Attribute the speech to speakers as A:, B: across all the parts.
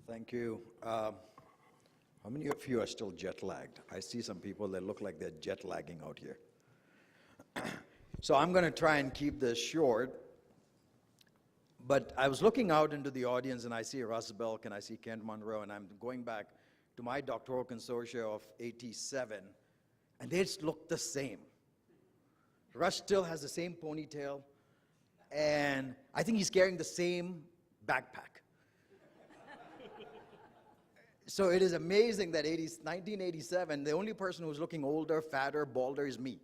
A: Thank you. How many of you are still jet lagged? I see some people that look like they're jet lagging out here. So I'm going to try and keep this short. But I was looking out into the audience and I see Russ Belk and I see Kent Monroe, and I'm going back to my doctoral consortia of '87, and they just look the same. Russ still has the same ponytail, and I think he's carrying the same backpack. So it is amazing that 1987, the only person who's looking older, fatter, balder is me.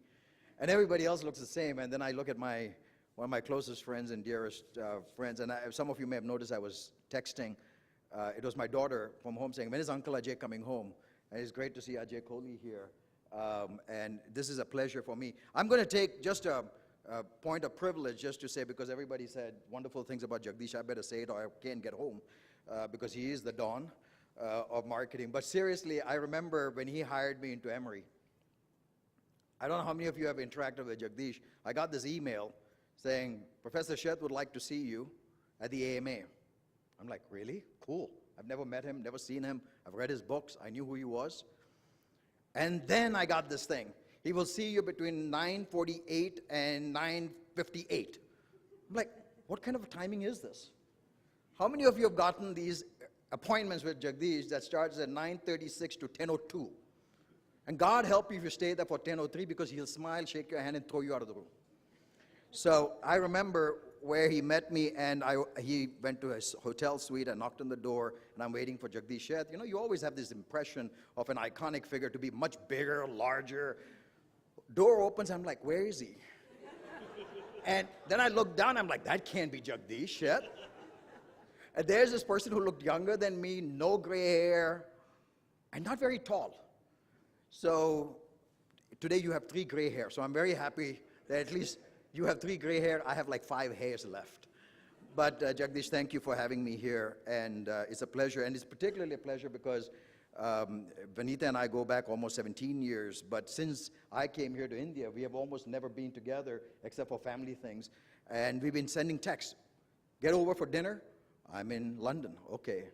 A: And everybody else looks the same. And then I look at one of my closest friends and dearest friends, and some of you may have noticed I was texting. It was my daughter from home saying, when is Uncle Ajay coming home? And it's great to see Ajay Kohli here. And this is a pleasure for me. I'm going to take just a point of privilege just to say, because everybody said wonderful things about Jagdish, I better say it or I can't get home, because he is the Don of marketing. But seriously, I remember when he hired me into Emory. I don't know how many of you have interacted with Jagdish. I got this email saying, Professor Sheth would like to see you at the AMA. I'm like, really? Cool. I've never met him, never seen him. I've read his books. I knew who he was. And then I got this thing. He will see you between 9:48 and 9:58. I'm like, what kind of a timing is this? How many of you have gotten these appointments with Jagdish that starts at 9:36 to 10:02? And God help you if you stay there for 10:03, because he'll smile, shake your hand, and throw you out of the room. So I remember where he met me, and he went to his hotel suite. I knocked on the door, and I'm waiting for Jagdish Sheth. You know, you always have this impression of an iconic figure to be much bigger, larger. Door opens, I'm like, where is he? And then I look down, I'm like, that can't be Jagdish Sheth. And there's this person who looked younger than me, no gray hair, and not very tall. So today you have 3 gray hair, so I'm very happy that at least you have 3 gray hair. I have like 5 hairs left. But Jagdish, thank you for having me here, and it's a pleasure. And it's particularly a pleasure because Vanita and I go back almost 17 years, but since I came here to India, we have almost never been together except for family things. And we've been sending texts. Get over for dinner? I'm in London. Okay.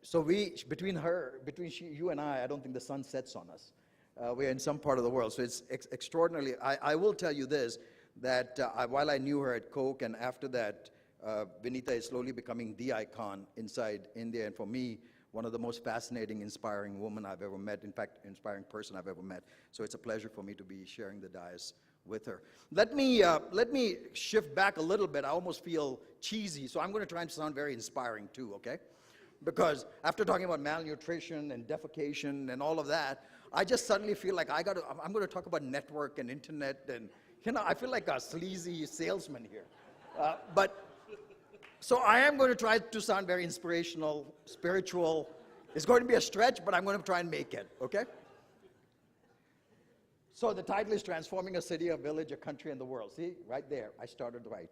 A: So between you and I don't think the sun sets on us. We're in some part of the world, so it's extraordinarily. I will tell you this, that while I knew her at Coke, and after that, Vinita is slowly becoming the icon inside India, and for me, one of the most fascinating, inspiring women I've ever met, in fact, inspiring person I've ever met. So it's a pleasure for me to be sharing the dais with her. Let me shift back a little bit. I almost feel cheesy, so I'm going to try and sound very inspiring too, okay? Because after talking about malnutrition and defecation and all of that, I just suddenly feel like I'm going to talk about network and internet, and you know, I feel like a sleazy salesman here. So I am going to try to sound very inspirational, spiritual. It's going to be a stretch, but I'm going to try and make it, okay? So the title is Transforming a City, a Village, a Country, and the World. See, right there, I started right.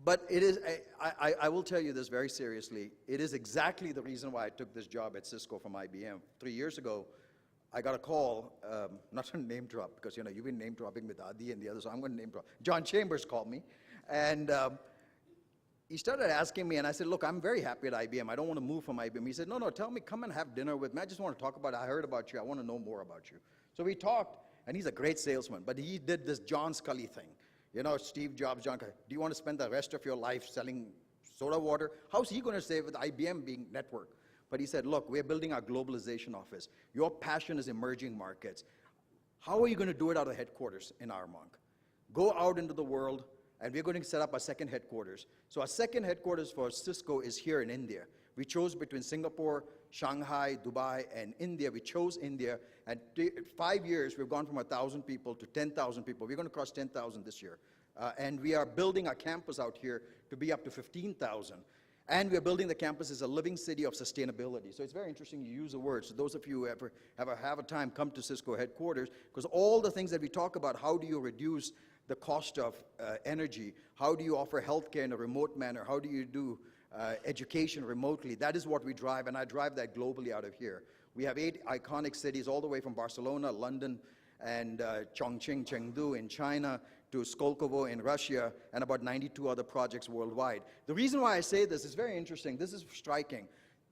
A: But it is, I will tell you this very seriously, it is exactly the reason why I took this job at Cisco from IBM. 3 years ago, I got a call, not to name drop, because you know, you've been name dropping with Adi and the others, so I'm going to name drop. John Chambers called me, and he started asking me, and I said, look, I'm very happy at IBM. I don't want to move from IBM. He said, no, tell me, come and have dinner with me. I just want to talk about it. I heard about you. I want to know more about you. So we talked, and he's a great salesman, but he did this John Scully thing. You know, Steve Jobs, John, do you want to spend the rest of your life selling soda water? How's he going to say with IBM being network? But he said, look, we're building our globalization office. Your passion is emerging markets. How are you going to do it out of headquarters in Armonk? Go out into the world, and we're going to set up a second headquarters. So our second headquarters for Cisco is here in India. We chose between Singapore, Shanghai, Dubai, and India. We chose India, and 5 years, we've gone from 1,000 people to 10,000 people. We're going to cross 10,000 this year. And we are building a campus out here to be up to 15,000. And we are building the campus as a living city of sustainability. So it's very interesting you use the word. So those of you who ever have a time, come to Cisco headquarters, because all the things that we talk about, how do you reduce the cost of energy? How do you offer healthcare in a remote manner? How do you do education remotely? That is what we drive, and I drive that globally out of here. We have 8 iconic cities all the way from Barcelona, London, and Chongqing, Chengdu in China, to Skolkovo in Russia, and about 92 other projects worldwide. The reason why I say this is very interesting. This is striking.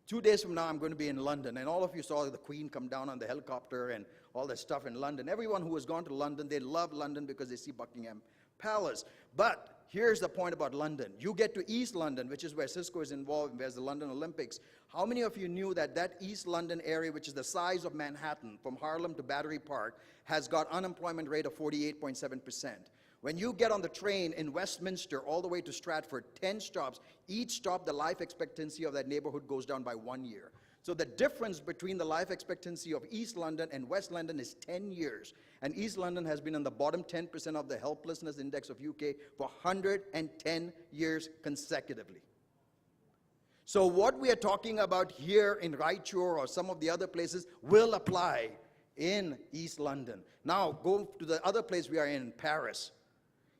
A: 2 days from now, I'm going to be in London, and all of you saw the Queen come down on the helicopter and all that stuff in London. Everyone who has gone to London, they love London because they see Buckingham Palace. But here's the point about London. You get to East London, which is where Cisco is involved, where's the London Olympics. How many of you knew that that East London area, which is the size of Manhattan, from Harlem to Battery Park, has got unemployment rate of 48.7%? When you get on the train in Westminster all the way to Stratford, 10 stops, each stop the life expectancy of that neighborhood goes down by 1 year. So the difference between the life expectancy of East London and West London is 10 years. And East London has been in the bottom 10% of the helplessness index of UK for 110 years consecutively. So what we are talking about here in Raichur or some of the other places will apply in East London. Now go to the other place we are in, Paris.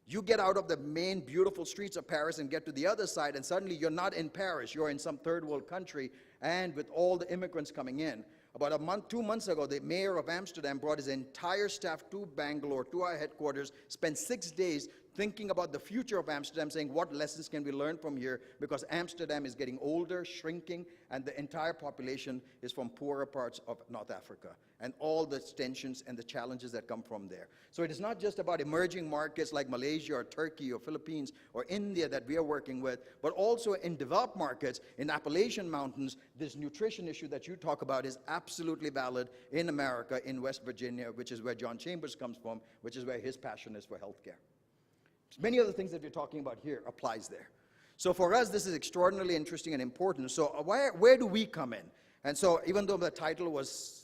A: You get out of the main beautiful streets of Paris and get to the other side, and suddenly you're not in Paris, you're in some third world country, and with all the immigrants coming in. About 2 months ago, the mayor of Amsterdam brought his entire staff to Bangalore, to our headquarters, spent 6 days thinking about the future of Amsterdam, saying what lessons can we learn from here, because Amsterdam is getting older, shrinking, and the entire population is from poorer parts of North Africa, and all the tensions and the challenges that come from there. So it is not just about emerging markets like Malaysia or Turkey or Philippines or India that we are working with, but also in developed markets, in Appalachian Mountains, this nutrition issue that you talk about is absolutely valid in America, in West Virginia, which is where John Chambers comes from, which is where his passion is for healthcare. Many of the things that we're talking about here applies there. So for us, this is extraordinarily interesting and important. So where do we come in? And so even though the title was